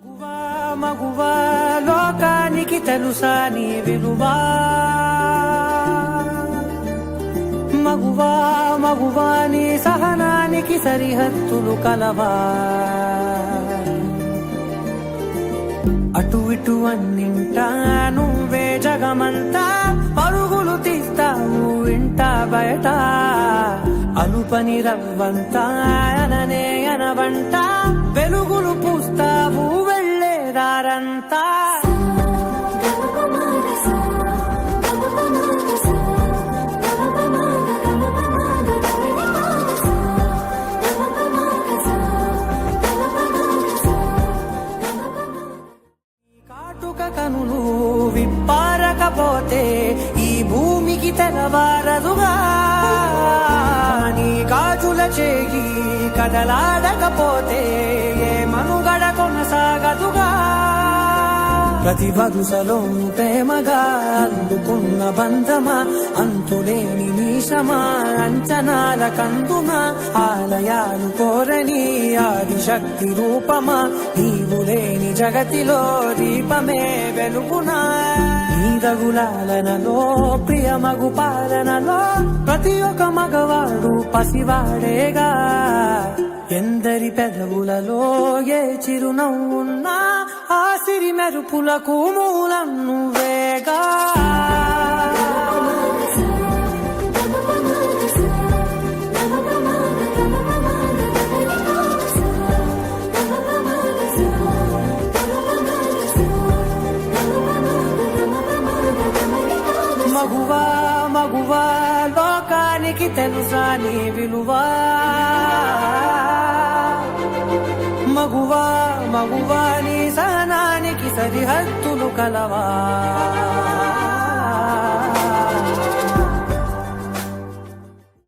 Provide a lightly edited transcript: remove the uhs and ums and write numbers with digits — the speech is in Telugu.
మగువా మగువా లోకానికి తెలుసా నీ విలువా మగువా మగువా నీ సహనానికి సరిహద్దులు కలవా అటు ఇటు అన్నింటా నువ్వే జగమంతా పరుగులు తీస్తావు ఇంట బయట అలుపని రవ్వంతా అననే అనవంట వెలుగులు పూస్తావు వెళ్ళేదారంతా కాటుక కనులు విప్పారకపోతే ఈ భూమికి తెలవారదుగా నీ గాజుల చేయి కదలాడకపోతే ఏ మనుగడ కొనసాగదుగా ప్రతి వరుసలో ప్రేమగా అందుకున్న బంధమా అంతులేని నీశమా అంచనాల కందుమా ఆలయాలు కోరని ఆదిశక్తి రూపమా నీవు లేని జగతిలో దీపమే వెలుగునా నీదగులాలనలో ప్రియమగు పాలనలో ప్రతి ఒక్క మగవాడు పసివాడేగా ఎందరి పెదవులలో ఏ చిరునవ్వున్నా ఆ సిరి మెరుపులకు మూలం నువ్వేగా మగువా మగువా లోకానికి తెలుసా నీ విలువా మగువా మగువా నీ సహనానికి సరిహద్దులు కలవా